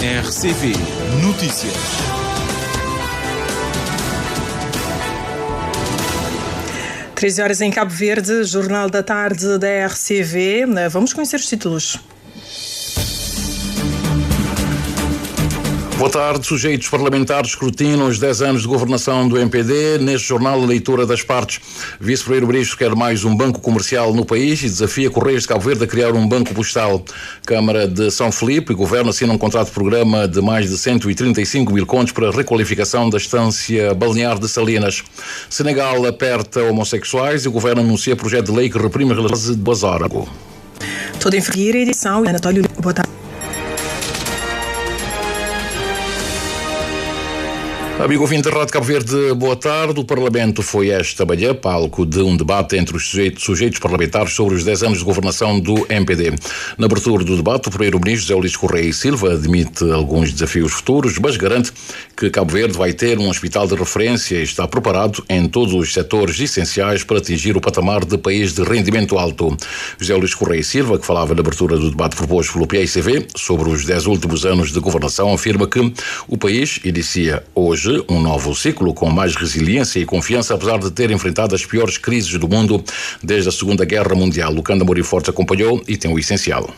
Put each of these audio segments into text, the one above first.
RCV Notícias. Três horas em Cabo Verde, Jornal da Tarde da RCV. Vamos conhecer os títulos. Boa tarde. Sujeitos parlamentares escrutinam os 10 anos de governação do MPD. Neste jornal, a leitura das partes. Vice-Primeiro-Ministro quer mais um banco comercial no país e desafia Correios de Cabo Verde a criar um banco postal. Câmara de São Filipe e Governo assinam um contrato de programa de mais de 135 mil contos para a requalificação da estância balnear de Salinas. Senegal aperta homossexuais e o Governo anuncia projeto de lei que reprime a realidade do azórago. Toda em seguir a edição. Anatólio, boa tarde. Amigo ouvinte da Rádio Cabo Verde, boa tarde. O Parlamento foi esta manhã palco de um debate entre os sujeitos parlamentares sobre os 10 anos de governação do MPD. Na abertura do debate, o Primeiro-Ministro José Luís Correia e Silva admite alguns desafios futuros, mas garante que Cabo Verde vai ter um hospital de referência e está preparado em todos os setores essenciais para atingir o patamar de país de rendimento alto. José Luís Correia e Silva, que falava na abertura do debate proposto pelo PICV sobre os 10 últimos anos de governação, afirma que o país inicia hoje um novo ciclo com mais resiliência e confiança, apesar de ter enfrentado as piores crises do mundo desde a Segunda Guerra Mundial. O Cândido Amorim Fortes acompanhou e tem o essencial.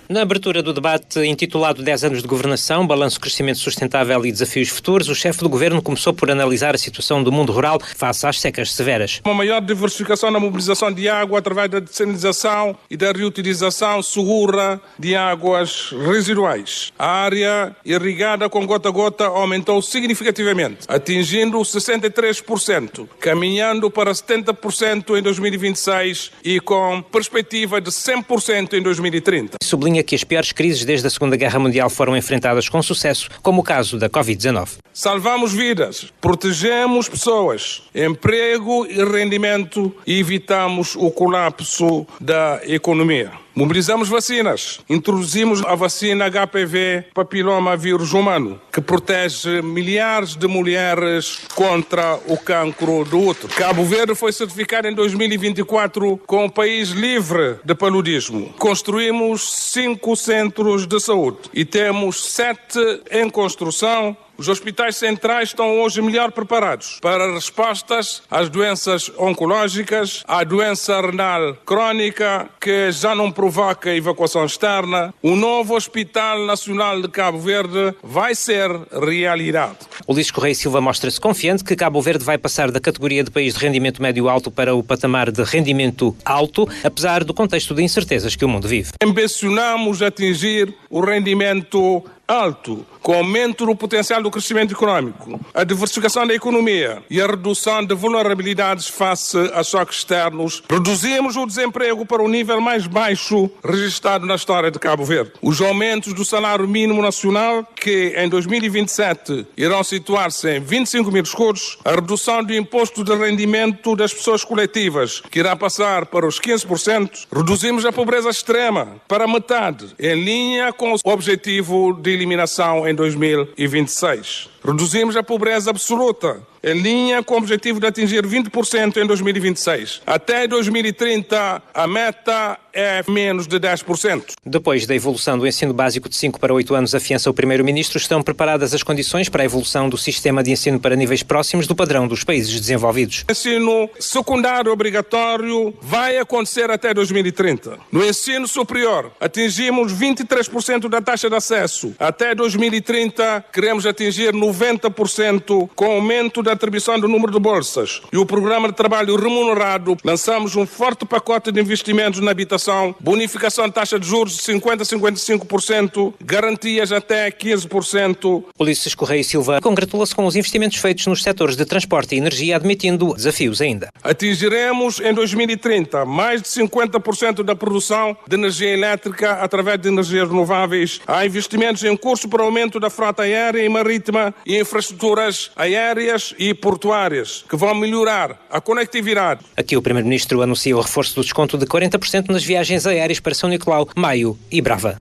Na abertura do debate intitulado 10 anos de governação, balanço, crescimento sustentável e desafios futuros, o chefe do governo começou por analisar a situação do mundo rural face às secas severas. Uma maior diversificação na mobilização de água através da dessalinização e da reutilização segura de águas residuais. A área irrigada com gota a gota aumentou significativamente, atingindo 63%, caminhando para 70% em 2026 e com perspectiva de 100% em 2030. Sublinha que as piores crises desde a Segunda Guerra Mundial foram enfrentadas com sucesso, como o caso da Covid-19. Salvamos vidas, protegemos pessoas, emprego e rendimento e evitamos o colapso da economia. Mobilizamos vacinas. Introduzimos a vacina HPV, papiloma vírus humano, que protege milhares de mulheres contra o cancro do útero. Cabo Verde foi certificado em 2024 como país livre de paludismo. Construímos 5 centros de saúde e temos 7 em construção. Os hospitais centrais estão hoje melhor preparados para respostas às doenças oncológicas, à doença renal crónica, que já não provoca evacuação externa. O novo Hospital Nacional de Cabo Verde vai ser realidade. Ulisses Correia e Silva mostra-se confiante que Cabo Verde vai passar da categoria de país de rendimento médio alto para o patamar de rendimento alto, apesar do contexto de incertezas que o mundo vive. Ambicionamos atingir o rendimento alto, com o aumento do potencial do crescimento econômico, a diversificação da economia e a redução de vulnerabilidades face a choques externos. Reduzimos o desemprego para o nível mais baixo registrado na história de Cabo Verde. Os aumentos do salário mínimo nacional, que em 2027 irão situar-se em 25 mil escudos, a redução do imposto de rendimento das pessoas coletivas, que irá passar para os 15%, reduzimos a pobreza extrema para metade, em linha com o objetivo de eliminação em 2026. Reduzimos a pobreza absoluta, em linha com o objetivo de atingir 20% em 2026. Até 2030, a meta é menos de 10%. Depois da evolução do ensino básico de 5 para 8 anos, afiança o Primeiro-Ministro, estão preparadas as condições para a evolução do sistema de ensino para níveis próximos do padrão dos países desenvolvidos. O ensino secundário obrigatório vai acontecer até 2030. No ensino superior, atingimos 23% da taxa de acesso. Até 2030, queremos atingir 90% com aumento da atribuição do número de bolsas. E o programa de trabalho remunerado, lançamos um forte pacote de investimentos na habitação, bonificação de taxa de juros de 50% a 55%, garantias até 15%. Ulisses Correia e Silva congratula-se com os investimentos feitos nos setores de transporte e energia, admitindo desafios ainda. Atingiremos em 2030 mais de 50% da produção de energia elétrica através de energias renováveis. Há investimentos em curso para aumento da frota aérea e marítima e infraestruturas aéreas e portuárias, que vão melhorar a conectividade. Aqui o Primeiro-Ministro anuncia o reforço do desconto de 40% nas viagens aéreas para São Nicolau, Maio e Brava.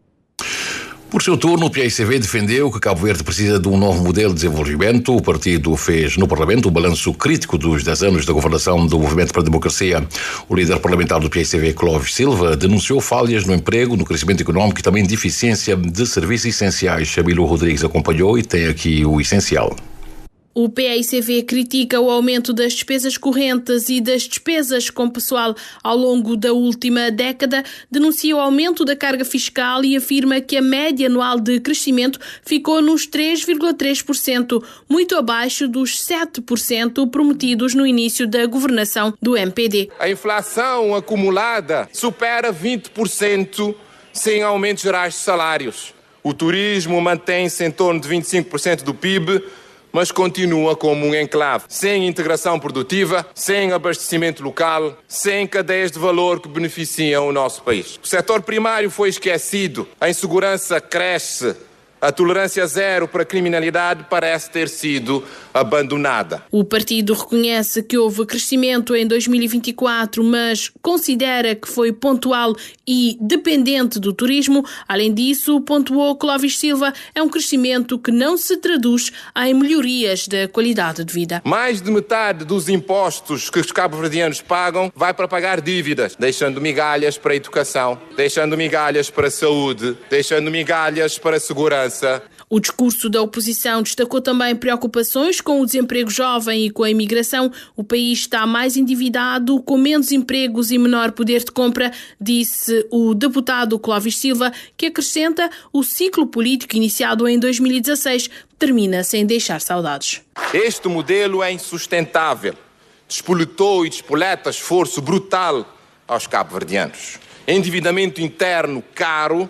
Por seu turno, o PAICV defendeu que Cabo Verde precisa de um novo modelo de desenvolvimento. O partido fez no Parlamento um balanço crítico dos 10 anos da governação do Movimento para a Democracia. O líder parlamentar do PAICV, Clóvis Silva, denunciou falhas no emprego, no crescimento económico e também deficiência de serviços essenciais. Chamilo Rodrigues acompanhou e tem aqui o essencial. O PAICV critica o aumento das despesas correntes e das despesas com pessoal ao longo da última década, denuncia o aumento da carga fiscal e afirma que a média anual de crescimento ficou nos 3,3%, muito abaixo dos 7% prometidos no início da governação do MPD. A inflação acumulada supera 20% sem aumentos gerais de salários. O turismo mantém-se em torno de 25% do PIB, mas continua como um enclave, sem integração produtiva, sem abastecimento local, sem cadeias de valor que beneficiam o nosso país. O setor primário foi esquecido, a insegurança cresce, a tolerância zero para a criminalidade parece ter sido abandonada. O partido reconhece que houve crescimento em 2024, mas considera que foi pontual e dependente do turismo. Além disso, pontuou Clóvis Silva, é um crescimento que não se traduz em melhorias da qualidade de vida. Mais de metade dos impostos que os cabo-verdianos pagam vai para pagar dívidas, deixando migalhas para a educação, deixando migalhas para a saúde, deixando migalhas para a segurança. O discurso da oposição destacou também preocupações com o desemprego jovem e com a imigração. O país está mais endividado, com menos empregos e menor poder de compra, disse o deputado Clóvis Silva, que acrescenta o ciclo político iniciado em 2016 termina sem deixar saudades. Este modelo é insustentável. Despoletou e despoleta esforço brutal aos cabo-verdianos. Endividamento interno caro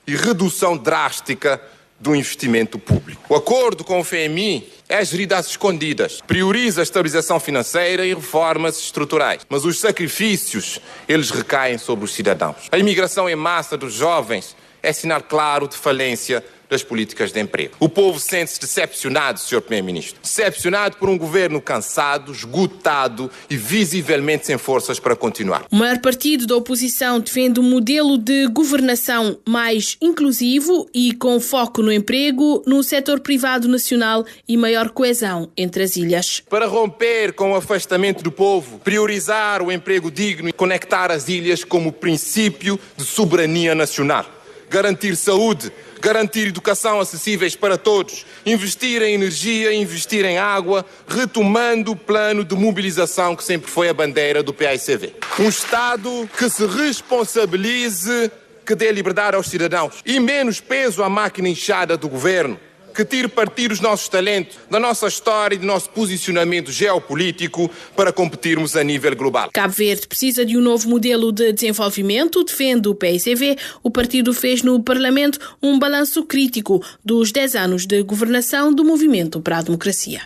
e redução drástica do investimento público. O acordo com o FMI é gerido às escondidas, prioriza a estabilização financeira e reformas estruturais, mas os sacrifícios, eles recaem sobre os cidadãos. A imigração em massa dos jovens é sinal claro de falência das políticas de emprego. O povo sente-se decepcionado, Sr. Primeiro-Ministro. Decepcionado por um governo cansado, esgotado e visivelmente sem forças para continuar. O maior partido da oposição defende um modelo de governação mais inclusivo e com foco no emprego, no setor privado nacional e maior coesão entre as ilhas. Para romper com o afastamento do povo, priorizar o emprego digno e conectar as ilhas como princípio de soberania nacional. Garantir saúde, garantir educação acessíveis para todos, investir em energia, investir em água, retomando o plano de mobilização que sempre foi a bandeira do PAICV. Um Estado que se responsabilize, que dê liberdade aos cidadãos e menos peso à máquina inchada do governo, que tire partido dos nossos talentos, da nossa história e do nosso posicionamento geopolítico para competirmos a nível global. Cabo Verde precisa de um novo modelo de desenvolvimento, defende o PAICV. O partido fez no Parlamento um balanço crítico dos 10 anos de governação do Movimento para a Democracia.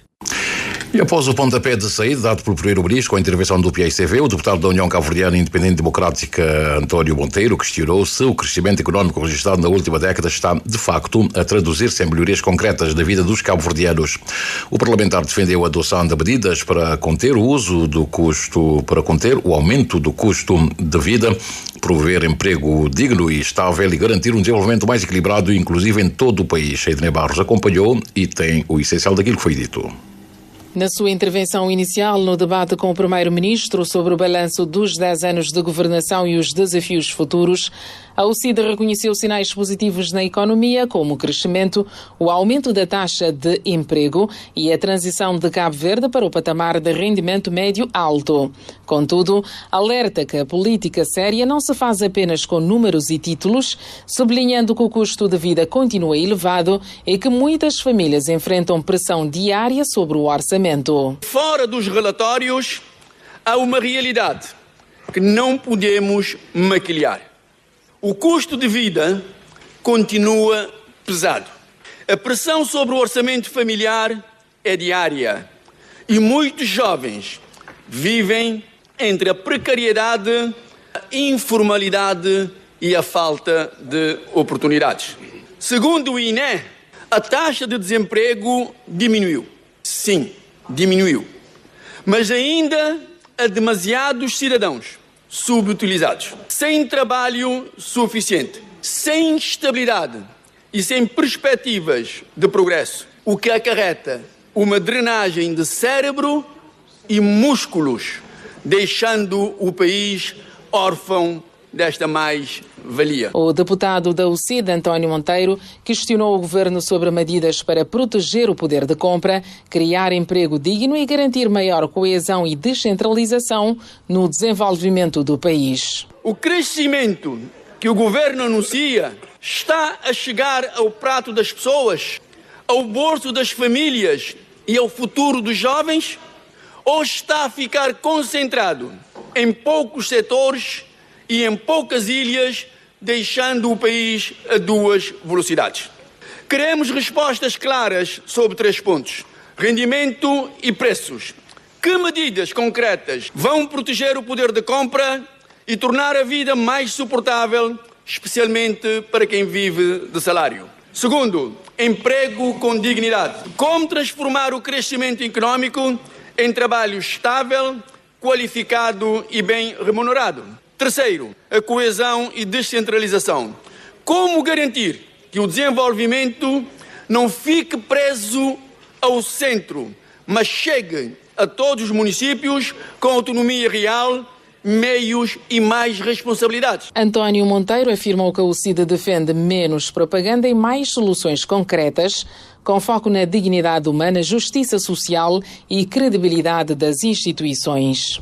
E após o pontapé de saída dado pelo Primeiro-Ministro com a intervenção do PAICV, o deputado da União Cabo-Verdiana Independente Democrática, António Monteiro, questionou se o crescimento económico registrado na última década está, de facto, a traduzir-se em melhorias concretas da vida dos cabo-verdianos. O parlamentar defendeu a adoção de medidas para conter o aumento do custo de vida, promover emprego digno e estável e garantir um desenvolvimento mais equilibrado e inclusivo em todo o país. Ednei Barros acompanhou e tem o essencial daquilo que foi dito. Na sua intervenção inicial no debate com o Primeiro-Ministro sobre o balanço dos 10 anos de governação e os desafios futuros, a UCID reconheceu sinais positivos na economia, como o crescimento, o aumento da taxa de emprego e a transição de Cabo Verde para o patamar de rendimento médio alto. Contudo, alerta que a política séria não se faz apenas com números e títulos, sublinhando que o custo de vida continua elevado e que muitas famílias enfrentam pressão diária sobre o orçamento. Fora dos relatórios, há uma realidade que não podemos maquilhar. O custo de vida continua pesado. A pressão sobre o orçamento familiar é diária e muitos jovens vivem entre a precariedade, a informalidade e a falta de oportunidades. Segundo o INE, a taxa de desemprego diminuiu. Sim, diminuiu. Mas ainda há demasiados cidadãos subutilizados, sem trabalho suficiente, sem estabilidade e sem perspectivas de progresso, o que acarreta uma drenagem de cérebro e músculos, deixando o país órfão desta mais-valia. O deputado da UCID, António Monteiro, questionou o governo sobre medidas para proteger o poder de compra, criar emprego digno e garantir maior coesão e descentralização no desenvolvimento do país. O crescimento que o governo anuncia está a chegar ao prato das pessoas, ao bolso das famílias e ao futuro dos jovens, ou está a ficar concentrado em poucos setores e em poucas ilhas, deixando o país a duas velocidades? Queremos respostas claras sobre 3 pontos: rendimento e preços. Que medidas concretas vão proteger o poder de compra e tornar a vida mais suportável, especialmente para quem vive de salário? Segundo, emprego com dignidade. Como transformar o crescimento económico em trabalho estável, qualificado e bem remunerado? Terceiro, a coesão e descentralização. Como garantir que o desenvolvimento não fique preso ao centro, mas chegue a todos os municípios com autonomia real, meios e mais responsabilidades? António Monteiro afirmou que a UCID defende menos propaganda e mais soluções concretas, com foco na dignidade humana, justiça social e credibilidade das instituições.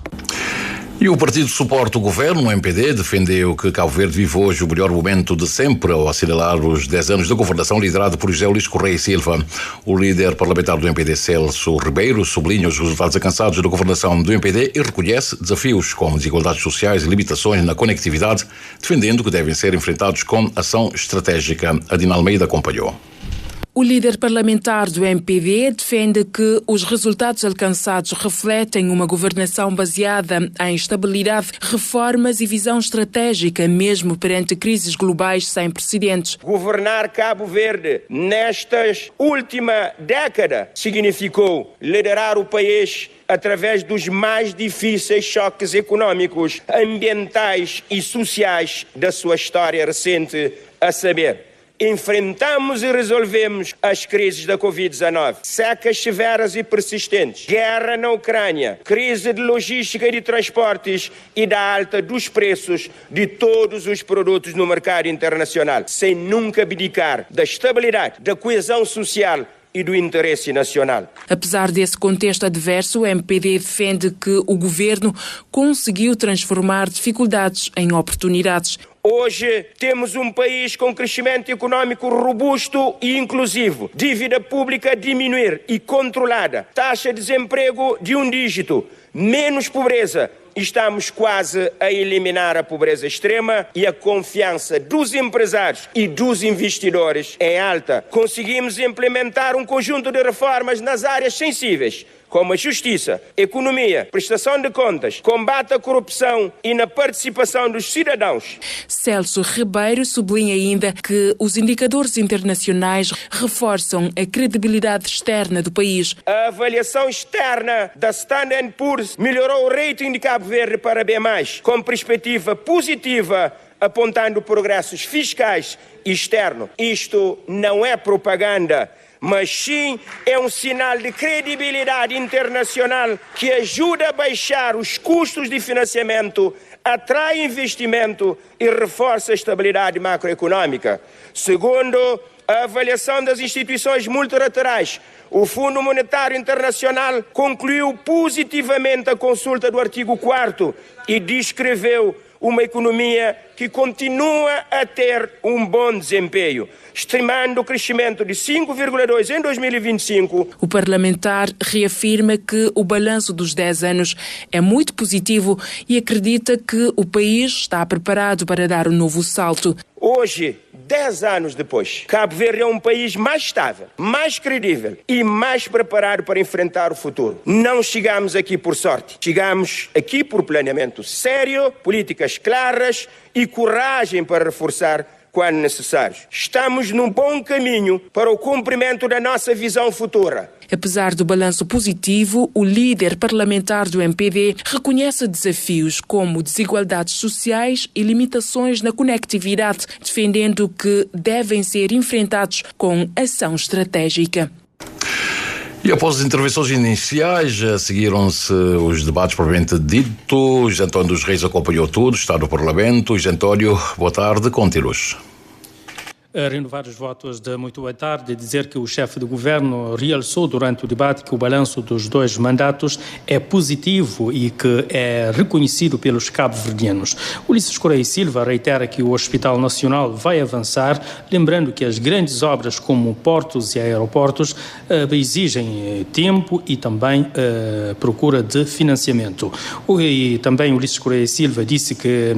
E o partido que suporta o governo, o MPD, defendeu que Cabo Verde vive hoje o melhor momento de sempre ao assinalar os 10 anos da governação liderado por José Luís Correia e Silva. O líder parlamentar do MPD, Celso Ribeiro, sublinha os resultados alcançados da governação do MPD e reconhece desafios como desigualdades sociais e limitações na conectividade, defendendo que devem ser enfrentados com ação estratégica. Adina Almeida acompanhou. O líder parlamentar do MPD defende que os resultados alcançados refletem uma governação baseada em estabilidade, reformas e visão estratégica, mesmo perante crises globais sem precedentes. Governar Cabo Verde nesta última década significou liderar o país através dos mais difíceis choques econômicos, ambientais e sociais da sua história recente, a saber: enfrentamos e resolvemos as crises da Covid-19, secas severas e persistentes, guerra na Ucrânia, crise de logística e de transportes e da alta dos preços de todos os produtos no mercado internacional, sem nunca abdicar da estabilidade, da coesão social e do interesse nacional. Apesar desse contexto adverso, o MPD defende que o governo conseguiu transformar dificuldades em oportunidades. Hoje temos um país com crescimento econômico robusto e inclusivo, dívida pública a diminuir e controlada, taxa de desemprego de 1 dígito, menos pobreza. Estamos quase a eliminar a pobreza extrema e a confiança dos empresários e dos investidores é alta. Conseguimos implementar um conjunto de reformas nas áreas sensíveis, como a justiça, economia, prestação de contas, combate à corrupção e na participação dos cidadãos. Celso Ribeiro sublinha ainda que os indicadores internacionais reforçam a credibilidade externa do país. A avaliação externa da Standard & Poor's melhorou o rating de Cabo Verde para B+, com perspectiva positiva, apontando progressos fiscais e externos. Isto não é propaganda, mas sim é um sinal de credibilidade internacional que ajuda a baixar os custos de financiamento, atrai investimento e reforça a estabilidade macroeconômica. Segundo a avaliação das instituições multilaterais, o Fundo Monetário Internacional concluiu positivamente a consulta do artigo 4º e descreveu uma economia que continua a ter um bom desempenho, estimando o crescimento de 5,2% em 2025. O parlamentar reafirma que o balanço dos 10 anos é muito positivo e acredita que o país está preparado para dar um novo salto. Hoje, 10 anos depois, Cabo Verde é um país mais estável, mais credível e mais preparado para enfrentar o futuro. Não chegamos aqui por sorte, chegamos aqui por planeamento sério, políticas claras e coragem para reforçar quando necessários. Estamos num bom caminho para o cumprimento da nossa visão futura. Apesar do balanço positivo, o líder parlamentar do MPD reconhece desafios como desigualdades sociais e limitações na conectividade, defendendo que devem ser enfrentados com ação estratégica. E após as intervenções iniciais, seguiram-se os debates propriamente ditos. José António dos Reis acompanhou tudo, está no Parlamento. José António, boa tarde, conte-nos. A renovar os votos de muito boa tarde e dizer que o chefe do governo realçou durante o debate que o balanço dos 2 mandatos é positivo e que é reconhecido pelos cabo-verdianos. Ulisses Correia Silva reitera que o Hospital Nacional vai avançar, lembrando que as grandes obras como portos e aeroportos exigem tempo e também procura de financiamento. E também Ulisses Correia Silva disse que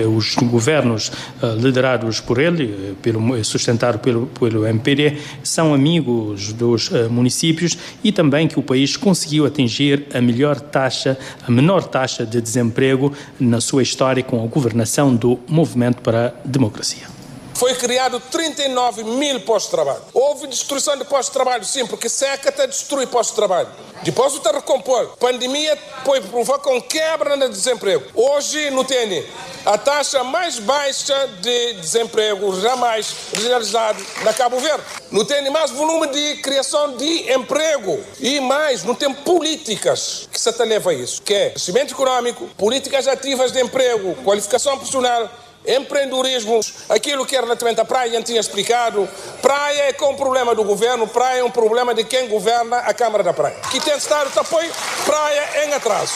os governos liderados por ele, sustentado pelo MPD, são amigos dos municípios e também que o país conseguiu atingir a menor taxa de desemprego na sua história com a governação do Movimento para a Democracia. Foi criado 39 mil postos de trabalho. Houve destruição de postos de trabalho, sim, porque seca até destrui postos de trabalho. Depois o recompor. Pandemia provoca quebra no desemprego. Hoje, no TN, a taxa mais baixa de desemprego jamais realizada na Cabo Verde. Não tem mais volume de criação de emprego. E mais, não tem políticas que se leva a isso, que é crescimento econômico, políticas ativas de emprego, qualificação profissional, empreendedorismo, aquilo que é relativamente à praia, eu tinha explicado. Praia é com o problema do governo, praia é um problema de quem governa a Câmara da Praia, que tem estado de apoio, praia em atraso.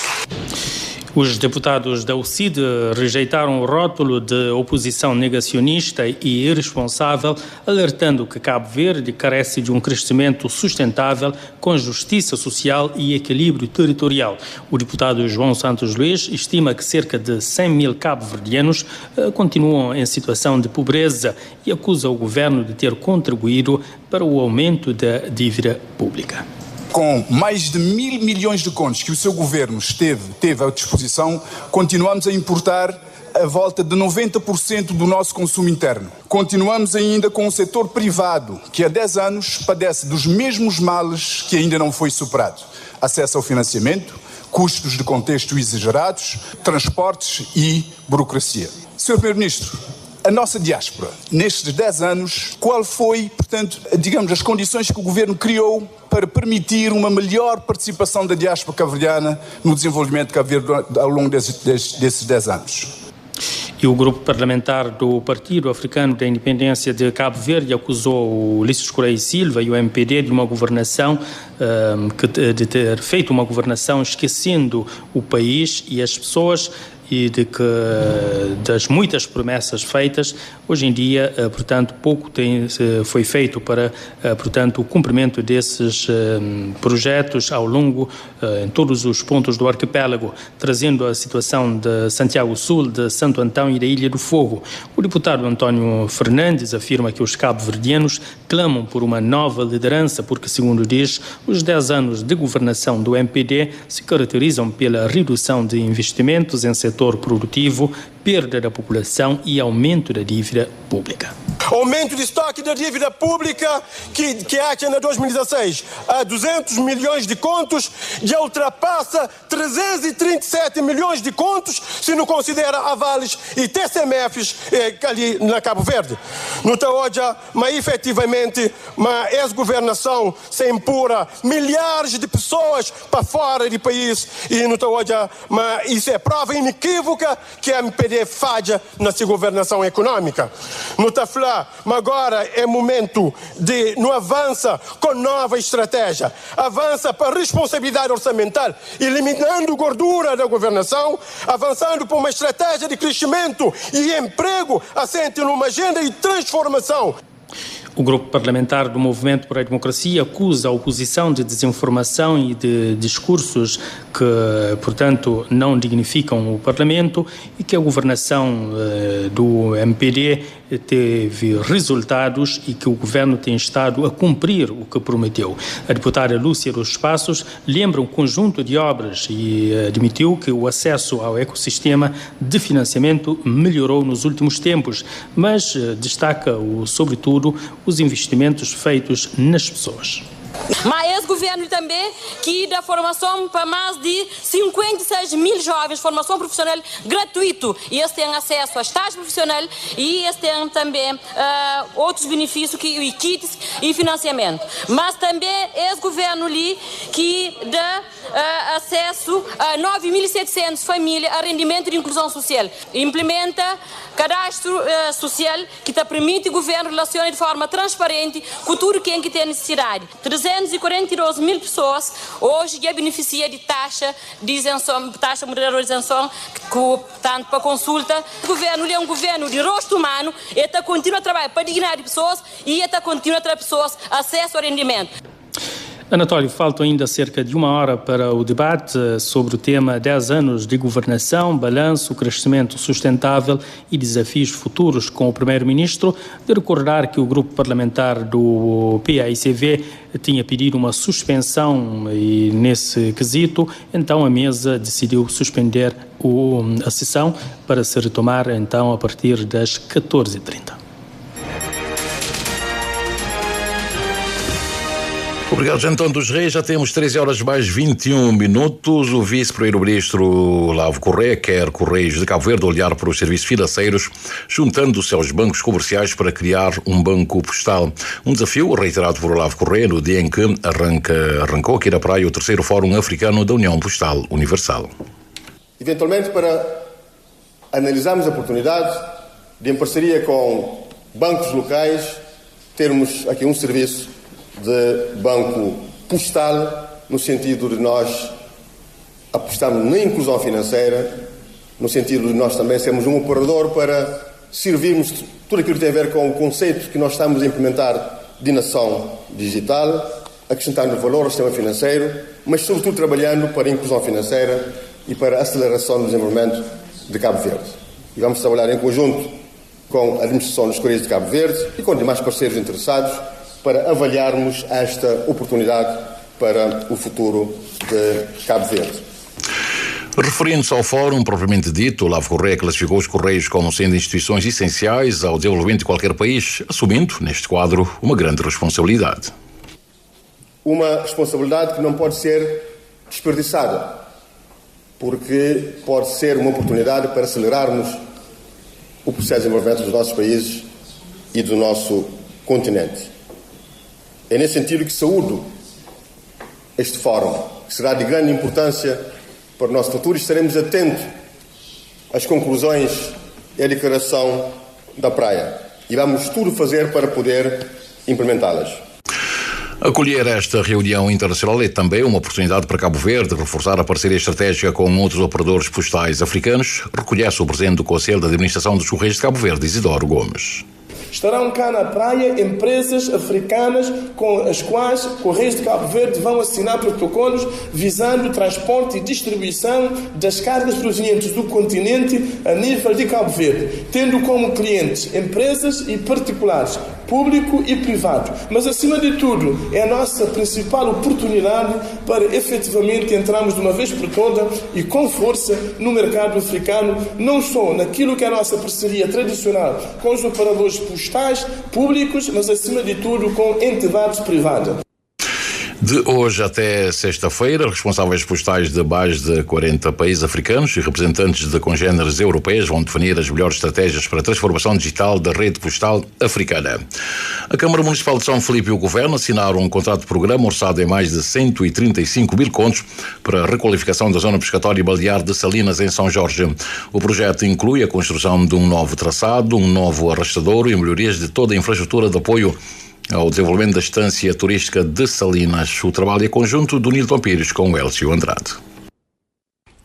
Os deputados da UCID rejeitaram o rótulo de oposição negacionista e irresponsável, alertando que Cabo Verde carece de um crescimento sustentável com justiça social e equilíbrio territorial. O deputado João Santos Luís estima que cerca de 100 mil cabo-verdianos continuam em situação de pobreza e acusa o governo de ter contribuído para o aumento da dívida pública. Com mais de 1.000 milhões de contos que o seu governo teve à disposição, continuamos a importar a volta de 90% do nosso consumo interno. Continuamos ainda com o setor privado, que há 10 anos padece dos mesmos males que ainda não foi superado. Acesso ao financiamento, custos de contexto exagerados, transportes e burocracia. Sr. Primeiro-Ministro, a nossa diáspora, nestes 10 anos, qual foi, portanto, digamos, as condições que o governo criou para permitir uma melhor participação da diáspora cabo-verdiana no desenvolvimento de Cabo Verde ao longo desses 10 anos? E o grupo parlamentar do Partido Africano da Independência de Cabo Verde acusou o Ulisses Correia Silva e o MPD de uma governação, de ter feito uma governação esquecendo o país e as pessoas, e de que das muitas promessas feitas, hoje em dia, portanto, pouco foi feito para, portanto, o cumprimento desses projetos ao longo, em todos os pontos do arquipélago, trazendo a situação de Santiago Sul, de Santo Antão e da Ilha do Fogo. O deputado António Fernandes afirma que os cabo-verdianos clamam por uma nova liderança porque, segundo diz, os 10 anos de governação do MPD se caracterizam pela redução de investimentos em setor produtivo, perda da população e aumento da dívida pública. Aumento de estoque da dívida pública que há aqui em 2016 a 200 milhões de contos, já ultrapassa 337 milhões de contos se não considera avales e TCMFs ali na Cabo Verde. Não está hoje, mas efetivamente, a ex-governação se empurra milhares de pessoas para fora do país e não está hoje, mas isso é prova inequívoca que a MPD falha na sua governação econômica. Não está falando, mas agora é momento de não avança com nova estratégia, avança para a responsabilidade orçamental, eliminando gordura da governação, avançando para uma estratégia de crescimento e emprego assente numa agenda de transformação. O grupo parlamentar do Movimento para a Democracia acusa a oposição de desinformação e de discursos que, portanto, não dignificam o Parlamento e que a governação do MPD teve resultados e que o governo tem estado a cumprir o que prometeu. A deputada Lúcia dos Passos lembra um conjunto de obras e admitiu que o acesso ao ecossistema de financiamento melhorou nos últimos tempos, mas destaca, sobretudo, os investimentos feitos nas pessoas. Mas esse governo também que dá formação para mais de 56 mil jovens, formação profissional gratuito, e eles têm acesso a estágio profissional e eles têm também outros benefícios, kits e financiamento. Mas também esse governo ali que dá acesso a 9.700 famílias a rendimento de inclusão social, implementa cadastro social que permite o governo relacionar de forma transparente com tudo quem que tem necessidade. 342 mil pessoas hoje já beneficiam de taxa de isenção, taxa moderadora de isenção, tanto para consulta. O governo é um governo de rosto humano, ele continua a trabalhar para dignar de pessoas e ele continua a ter pessoas acesso ao rendimento. Anatólio, falta ainda cerca de 1 hora para o debate sobre o tema 10 anos de governação, balanço, crescimento sustentável e desafios futuros com o Primeiro-Ministro. De recordar que o grupo parlamentar do PAICV tinha pedido uma suspensão e nesse quesito, então a mesa decidiu suspender a sessão para se retomar então a partir das 14h30. Obrigado, Antônio dos Reis. Já temos 13 horas mais 21 minutos. O vice-primeiro-ministro Lavo Correia quer Correios de Cabo Verde olhar para os serviços financeiros, juntando-se aos bancos comerciais para criar um banco postal. Um desafio reiterado por Lavo Correia no dia em que arrancou aqui na praia o 3º Fórum Africano da União Postal Universal. Eventualmente, para analisarmos a oportunidade de, em parceria com bancos locais, termos aqui um serviço de banco postal, no sentido de nós apostarmos na inclusão financeira, no sentido de nós também sermos um operador para servirmos tudo aquilo que tem a ver com o conceito que nós estamos a implementar de nação digital, acrescentando valor ao sistema financeiro, mas sobretudo trabalhando para a inclusão financeira e para a aceleração do desenvolvimento de Cabo Verde. E vamos trabalhar em conjunto com a administração dos Correios de Cabo Verde e com demais parceiros interessados para avaliarmos esta oportunidade para o futuro de Cabo Verde. Referindo-se ao fórum propriamente dito, Lavo Correia classificou os Correios como sendo instituições essenciais ao desenvolvimento de qualquer país, assumindo, neste quadro, uma grande responsabilidade. Uma responsabilidade que não pode ser desperdiçada, porque pode ser uma oportunidade para acelerarmos o processo de desenvolvimento dos nossos países e do nosso continente. É nesse sentido que saúdo este fórum, que será de grande importância para o nosso futuro, e estaremos atentos às conclusões e à declaração da praia. E vamos tudo fazer para poder implementá-las. Acolher esta reunião internacional é também uma oportunidade para Cabo Verde reforçar a parceria estratégica com outros operadores postais africanos, reconhece o presidente do Conselho de Administração dos Correios de Cabo Verde, Isidoro Gomes. Estarão cá na praia empresas africanas com as quais Correios de Cabo Verde vão assinar protocolos visando o transporte e distribuição das cargas provenientes do continente a nível de Cabo Verde, tendo como clientes empresas e particulares, público e privado. Mas, acima de tudo, é a nossa principal oportunidade para efetivamente entrarmos de uma vez por toda e com força no mercado africano, não só naquilo que é a nossa parceria tradicional com os operadores postais, públicos, mas, acima de tudo, com entidades privadas. De hoje até sexta-feira, responsáveis postais de mais de 40 países africanos e representantes de congêneres europeias vão definir as melhores estratégias para a transformação digital da rede postal africana. A Câmara Municipal de São Filipe e o Governo assinaram um contrato de programa orçado em mais de 135 mil contos para a requalificação da zona pescatória e balear de Salinas, em São Jorge. O projeto inclui a construção de um novo traçado, um novo arrastadouro e melhorias de toda a infraestrutura de apoio ao desenvolvimento da estância turística de Salinas. O trabalho é conjunto do Nilton Pires com o Elcio Andrade.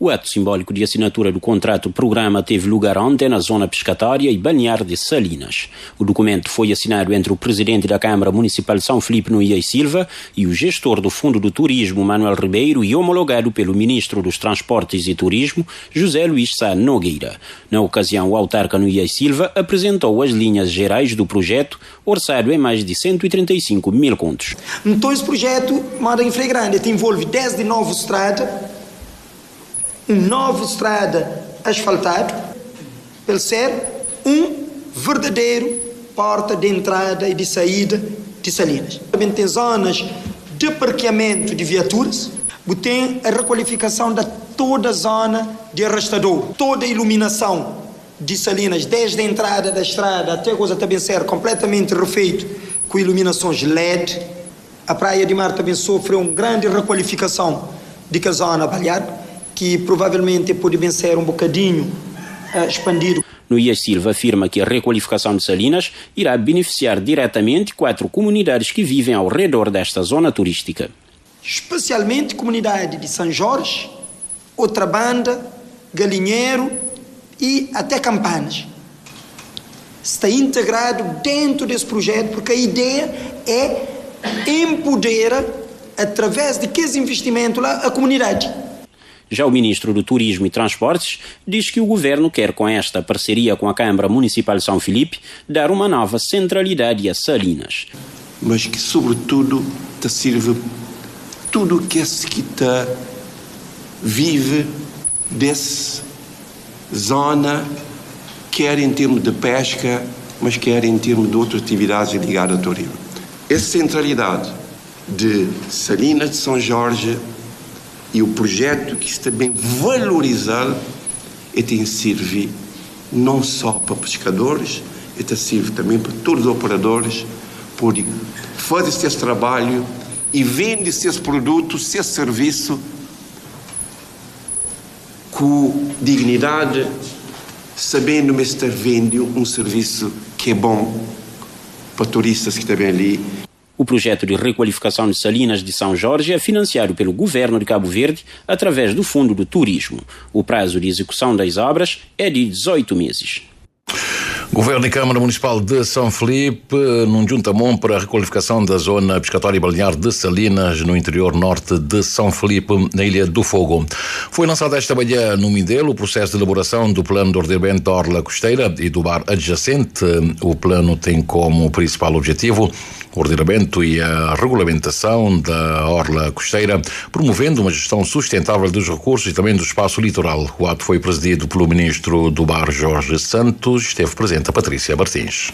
O ato simbólico de assinatura do contrato-programa teve lugar ontem na zona pescatória e balnear de Salinas. O documento foi assinado entre o presidente da Câmara Municipal de São Filipe Noia e Silva e o gestor do Fundo do Turismo, Manuel Ribeiro, e homologado pelo ministro dos Transportes e Turismo, José Luís Sá Nogueira. Na ocasião, o autarca Noia e Silva apresentou as linhas gerais do projeto, orçado em mais de 135 mil contos. Então, esse projeto, manda em flagrante, envolve desde nova estrada, nova estrada asfaltado, para ser verdadeiro porta de entrada e de saída de Salinas. Também tem zonas de parqueamento de viaturas, tem a requalificação de toda a zona de arrastador, toda a iluminação de Salinas, desde a entrada da estrada até a coisa também ser completamente refeito com iluminações LED. A Praia de Mar também sofreu uma grande requalificação de a zona balnear, que provavelmente pode bem ser um bocadinho expandido. Noia Silva afirma que a requalificação de Salinas irá beneficiar diretamente 4 comunidades que vivem ao redor desta zona turística. Especialmente a comunidade de São Jorge, Outra Banda, Galinheiro e até Campanas. Está integrado dentro desse projeto porque a ideia é empoderar, através de que esse investimento lá, a comunidade. Já o ministro do Turismo e Transportes diz que o governo quer, com esta parceria com a Câmara Municipal de São Filipe, dar uma nova centralidade a Salinas. Mas que, sobretudo, te sirva tudo o que esse que vive dessa zona, quer em termos de pesca, mas quer em termos de outras atividades ligadas ao turismo. Essa centralidade de Salinas de São Jorge e o projeto que está bem valorizado e tem servir não só para pescadores, e serve também para todos os operadores, porque faz esse trabalho e vende seus produtos, seu serviço com dignidade, sabendo que está vendendo um serviço que é bom para turistas que estão ali. O projeto de requalificação de Salinas de São Jorge é financiado pelo governo de Cabo Verde através do Fundo do Turismo. O prazo de execução das obras é de 18 meses. Governo e Câmara Municipal de São Filipe num juntamão para a requalificação da zona pescatória e balnear de Salinas, no interior norte de São Filipe, na Ilha do Fogo. Foi lançado esta manhã no Mindelo o processo de elaboração do plano de ordenamento da orla costeira e do bar adjacente. O plano tem como principal objetivo o ordenamento e a regulamentação da orla costeira, promovendo uma gestão sustentável dos recursos e também do espaço litoral. O ato foi presidido pelo ministro do Bar, Jorge Santos. Esteve presente a Patrícia Martins.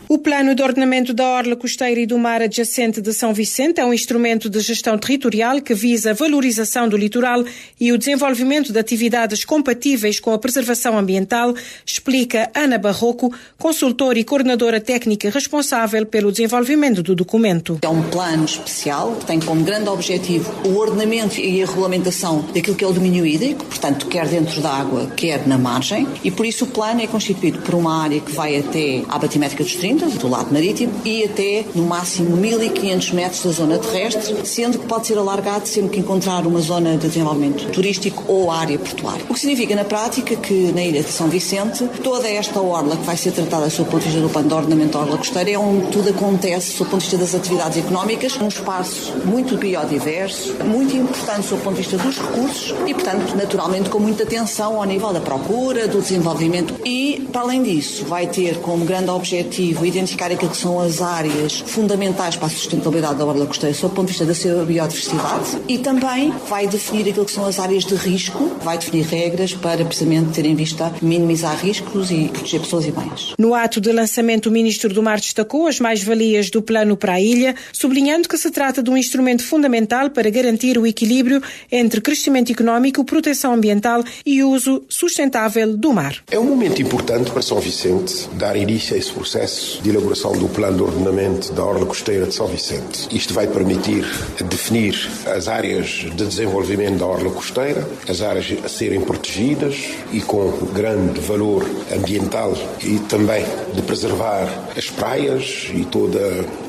O Plano de Ordenamento da Orla Costeira e do Mar Adjacente de São Vicente é um instrumento de gestão territorial que visa a valorização do litoral e o desenvolvimento de atividades compatíveis com a preservação ambiental, explica Ana Barroco, consultora e coordenadora técnica responsável pelo desenvolvimento do documento. É um plano especial que tem como grande objetivo o ordenamento e a regulamentação daquilo que é o domínio hídrico, portanto, quer dentro da água, quer na margem, e por isso o plano é constituído por uma área que vai até à batimétrica dos 30, do lado marítimo, e até no máximo 1500 metros da zona terrestre, sendo que pode ser alargado sempre que encontrar uma zona de desenvolvimento turístico ou área portuária. O que significa na prática que na ilha de São Vicente toda esta orla que vai ser tratada do ponto de vista do plano de ordenamento da orla costeira é onde tudo acontece do ponto de vista das atividades económicas, um espaço muito biodiverso, muito importante do ponto de vista dos recursos e, portanto, naturalmente com muita atenção ao nível da procura, do desenvolvimento e, para além disso, vai ter como grande objetivo identificar aquilo que são as áreas fundamentais para a sustentabilidade da orla costeira, sob o ponto de vista da sua biodiversidade, e também vai definir aquilo que são as áreas de risco, vai definir regras para precisamente ter em vista minimizar riscos e proteger pessoas e bens. No ato de lançamento, o Ministro do Mar destacou as mais-valias do plano para a ilha, sublinhando que se trata de um instrumento fundamental para garantir o equilíbrio entre crescimento económico, proteção ambiental e uso sustentável do mar. É um momento importante para São Vicente dar início a esse processo de elaboração do plano de ordenamento da orla costeira de São Vicente. Isto vai permitir definir as áreas de desenvolvimento da orla costeira, as áreas a serem protegidas e com grande valor ambiental e também de preservar as praias e toda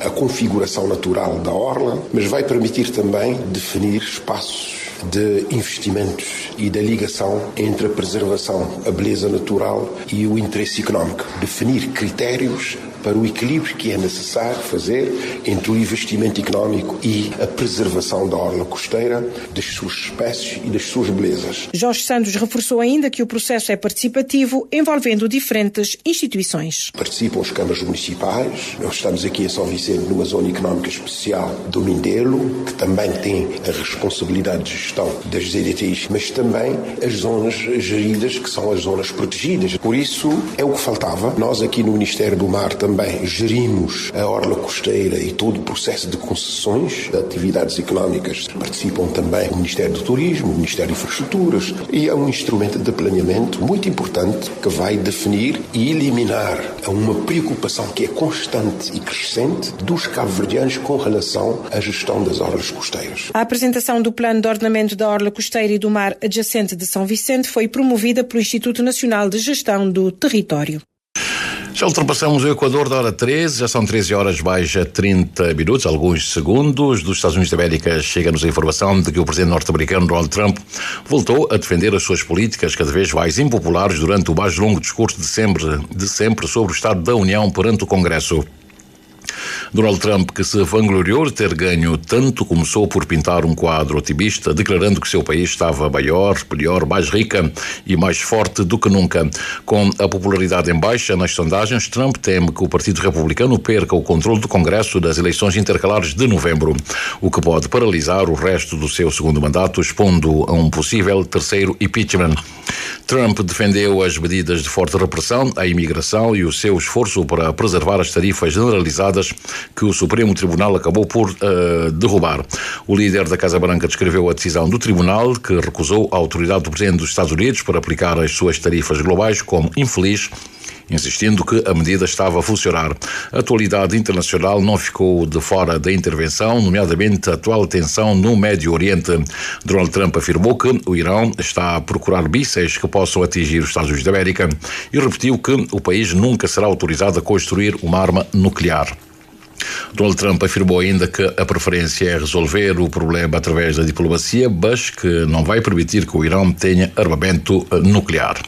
a configuração natural da orla, mas vai permitir também definir espaços de investimentos e da ligação entre a preservação, a beleza natural e o interesse económico. Definir critérios para o equilíbrio que é necessário fazer entre o investimento económico e a preservação da orla costeira, das suas espécies e das suas belezas. Jorge Santos reforçou ainda que o processo é participativo, envolvendo diferentes instituições. Participam as câmaras municipais. Nós estamos aqui em São Vicente numa zona económica especial do Mindelo, que também tem a responsabilidade de gestão das ZDTIs, mas também as zonas geridas, que são as zonas protegidas. Por isso, é o que faltava. Nós aqui no Ministério do Mar também gerimos a orla costeira e todo o processo de concessões de atividades económicas. Participam também o Ministério do Turismo, o Ministério de Infraestruturas, e é um instrumento de planeamento muito importante que vai definir e eliminar uma preocupação que é constante e crescente dos cabo-verdianos com relação à gestão das orlas costeiras. A apresentação do Plano de Ordenamento da Orla Costeira e do Mar Adjacente de São Vicente foi promovida pelo Instituto Nacional de Gestão do Território. Já ultrapassamos o Equador da hora 13, já são 13 horas mais 30 minutos, alguns segundos. Dos Estados Unidos da América chega-nos a informação de que o presidente norte-americano Donald Trump voltou a defender as suas políticas cada vez mais impopulares durante o mais longo discurso de sempre sobre o Estado da União perante o Congresso. Donald Trump, que se vangloriou de ter ganho tanto, começou por pintar um quadro otimista, declarando que seu país estava maior, melhor, mais rica e mais forte do que nunca. Com a popularidade em baixa nas sondagens, Trump teme que o Partido Republicano perca o controle do Congresso das eleições intercalares de novembro, o que pode paralisar o resto do seu segundo mandato, expondo a um possível terceiro impeachment. Trump defendeu as medidas de forte repressão à imigração e o seu esforço para preservar as tarifas generalizadas que o Supremo Tribunal acabou por derrubar. O líder da Casa Branca descreveu a decisão do tribunal, que recusou a autoridade do presidente dos Estados Unidos para aplicar as suas tarifas globais, como infeliz, insistindo que a medida estava a funcionar. A atualidade internacional não ficou de fora da intervenção, nomeadamente a atual tensão no Médio Oriente. Donald Trump afirmou que o Irão está a procurar mísseis que possam atingir os Estados Unidos da América e repetiu que o país nunca será autorizado a construir uma arma nuclear. Donald Trump afirmou ainda que a preferência é resolver o problema através da diplomacia, mas que não vai permitir que o Irão tenha armamento nuclear.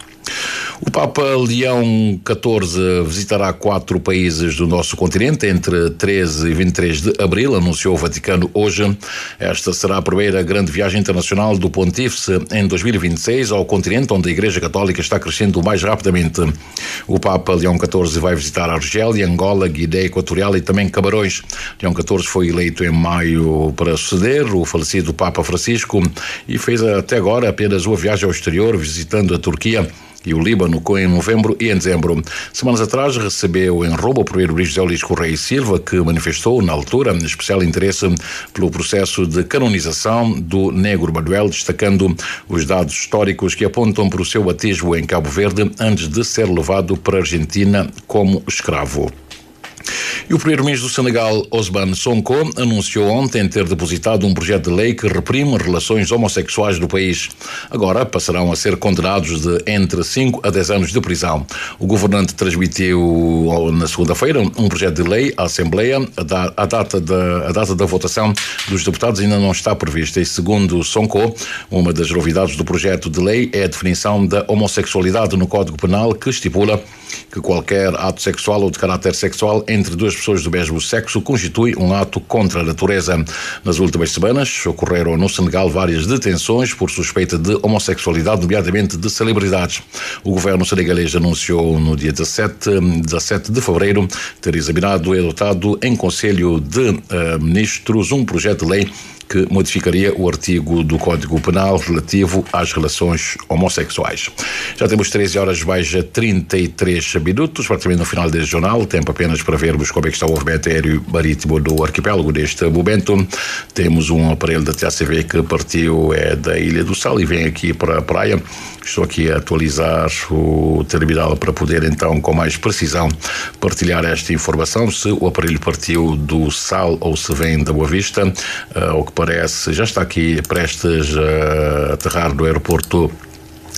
O Papa Leão XIV visitará 4 países do nosso continente entre 13 e 23 de abril, anunciou o Vaticano hoje. Esta será a primeira grande viagem internacional do Pontífice em 2026 ao continente, onde a Igreja Católica está crescendo mais rapidamente. O Papa Leão XIV vai visitar a Argélia, Angola, Guiné Equatorial e também Camarões. Leão XIV foi eleito em maio para suceder o falecido Papa Francisco e fez até agora apenas uma viagem ao exterior, visitando a Turquia e o Líbano em novembro e em dezembro. Semanas atrás recebeu em Roma o primeiro-ministro José Luís Correia e Silva, que manifestou na altura especial interesse pelo processo de canonização do negro Manuel, destacando os dados históricos que apontam para o seu batismo em Cabo Verde antes de ser levado para a Argentina como escravo. E o primeiro-ministro do Senegal, Ousmane Sonko, anunciou ontem ter depositado um projeto de lei que reprime relações homossexuais no país. Agora passarão a ser condenados de entre 5 a 10 anos de prisão. O governante transmitiu na segunda-feira um projeto de lei à Assembleia. A data da votação dos deputados ainda não está prevista e, segundo Sonko, uma das novidades do projeto de lei é a definição da homossexualidade no Código Penal, que estipula que qualquer ato sexual ou de caráter sexual entre duas pessoas do mesmo sexo constitui um ato contra a natureza. Nas últimas semanas ocorreram no Senegal várias detenções por suspeita de homossexualidade, nomeadamente de celebridades. O governo senegalês anunciou no dia 17 de fevereiro ter examinado e adotado em Conselho de Ministros um projeto de lei que modificaria o artigo do Código Penal relativo às relações homossexuais. Já temos 13 horas mais 33 minutos, praticamente no final deste jornal. Tempo apenas para vermos como é que está o movimento aéreo marítimo do arquipélago neste momento. Temos um aparelho da TACV que partiu da Ilha do Sal e vem aqui para a praia. Estou aqui a atualizar o terminal para poder então com mais precisão partilhar esta informação, se o aparelho partiu do Sal ou se vem da Boa Vista. Ao que parece já está aqui prestes a aterrar no aeroporto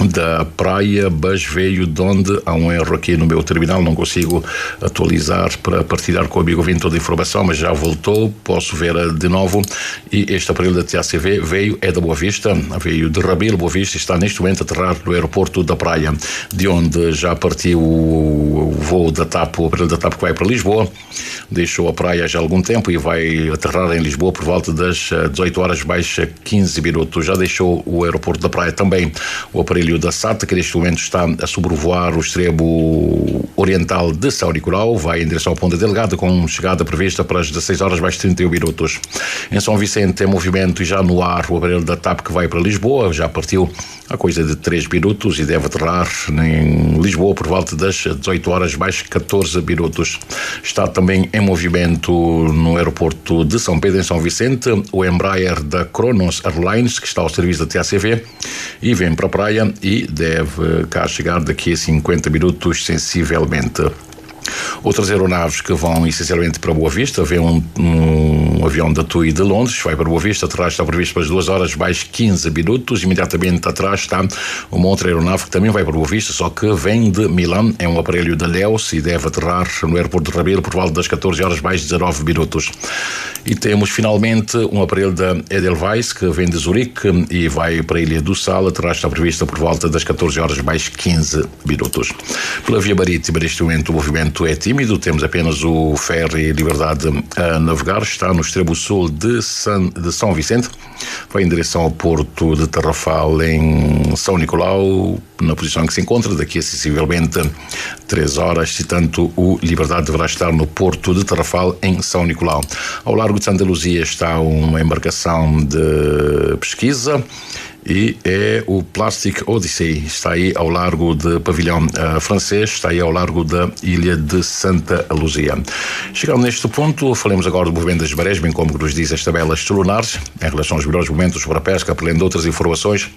da praia, mas veio de onde há um erro aqui no meu terminal, não consigo atualizar para partilhar com o amigo ouvinte toda a informação, mas já voltou, posso ver de novo. E este aparelho da TACV é da Boa Vista, veio de Rabelo, Boa Vista, e está neste momento a aterrar no aeroporto da praia, de onde já partiu o voo da TAP, o aparelho da TAP que vai para Lisboa, deixou a praia já há algum tempo e vai aterrar em Lisboa por volta das 18 horas mais 15 minutos. Já deixou o aeroporto da praia também o aparelho da SATA, que neste momento está a sobrevoar o extremo oriental de São Nicolau, vai em direção ao Ponta Delgada, com chegada prevista para as 16 horas mais 31 minutos. Em São Vicente, em movimento e já no ar, o aparelho da TAP que vai para Lisboa, já partiu há coisa de 3 minutos e deve aterrar em Lisboa por volta das 18 horas mais 14 minutos. Está também em movimento no aeroporto de São Pedro, em São Vicente, o Embraer da Kronos Airlines, que está ao serviço da TACV, e vem para a praia e deve cá chegar daqui a 50 minutos sensivelmente. Outras aeronaves que vão essencialmente para Boa Vista, vem um avião da TUI de Londres, vai para Boa Vista, atrás está previsto para as 2 horas mais 15 minutos, imediatamente atrás está uma outra aeronave que também vai para Boa Vista, só que vem de Milão, é um aparelho da Leos e deve aterrar no aeroporto de Rabelo por volta das 14 horas mais 19 minutos. E temos finalmente um aparelho da Edelweiss que vem de Zurique e vai para a Ilha do Sal, atrás está prevista por volta das 14 horas mais 15 minutos. Pela via marítima, neste momento o movimento é tímido, temos apenas o ferry Liberdade a navegar, está no extremo sul de São Vicente, vai em direção ao porto de Tarrafal em São Nicolau, na posição em que se encontra, daqui a sensivelmente 3 horas, e tanto o Liberdade deverá estar no porto de Tarrafal em São Nicolau. Ao largo de Santa Luzia está uma embarcação de pesquisa e é o Plastic Odyssey, está aí ao largo de Pavilhão Francês, está aí ao largo da ilha de Santa Luzia. Chegando neste ponto, falemos agora do movimento das marés, bem como nos diz as tabelas solares, em relação aos melhores momentos para a pesca, além de outras informações.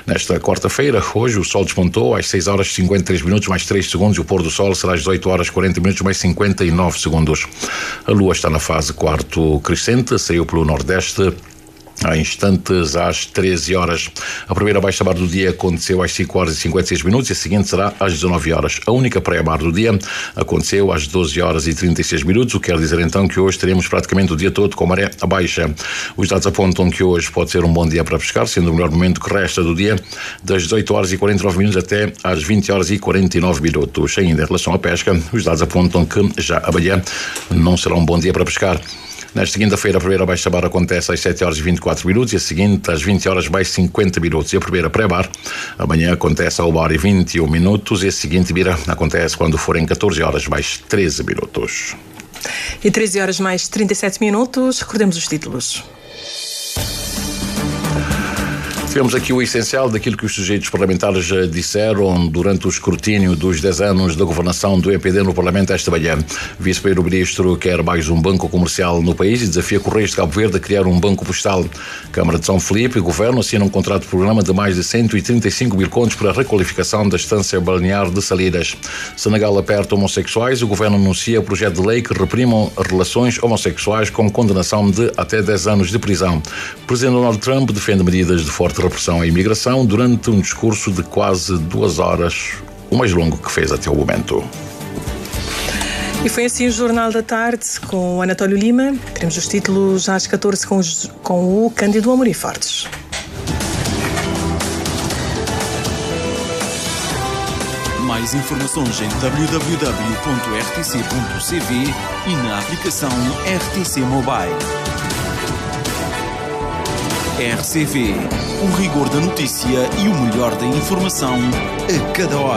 Nesta quarta-feira, hoje, o sol despontou às 6 horas 53 minutos mais 3 segundos e o pôr do sol será às 18 horas 40 minutos mais 59 segundos. A lua está na fase quarto crescente, saiu pelo nordeste há instantes, às 13 horas. A primeira baixa-mar do dia aconteceu às 5 horas e 56 minutos e a seguinte será às 19 horas. A única praia-mar do dia aconteceu às 12 horas e 36 minutos, o que quer dizer então que hoje teremos praticamente o dia todo com maré baixa. Os dados apontam que hoje pode ser um bom dia para pescar, sendo o melhor momento que resta do dia das 18 horas e 49 minutos até às 20 horas e 49 minutos. Ainda em relação à pesca, os dados apontam que já amanhã não será um bom dia para pescar. Nesta quinta-feira, a primeira baixa-mar acontece às 7 horas e 24 minutos e a seguinte às 20 horas mais 50 minutos. E a primeira pré-bar amanhã acontece ao bar e 21 minutos e a seguinte vira acontece quando forem 14 horas mais 13 minutos. E 13 horas mais 37 minutos, recordemos os títulos. Tivemos aqui o essencial daquilo que os sujeitos parlamentares disseram durante o escrutínio dos 10 anos da governação do MPD no Parlamento esta manhã. Vice-Primeiro-Ministro quer mais um banco comercial no país e desafia Correios de Cabo Verde a criar um banco postal. Câmara de São Filipe e Governo assinam um contrato de programa de mais de 135 mil contos para a requalificação da estância balnear de Salinas. Senegal aperta homossexuais e o Governo anuncia projeto de lei que reprimam relações homossexuais com condenação de até 10 anos de prisão. O Presidente Donald Trump defende medidas de forte repressão à imigração durante um discurso de quase 2 horas, o mais longo que fez até o momento. E foi assim o Jornal da Tarde com o Anatólio Lima. Teremos os títulos às 14 com o Cândido Amorim Fortes. Mais informações em www.rtc.cv e na aplicação RTC Mobile. RCV, o rigor da notícia e o melhor da informação a cada hora.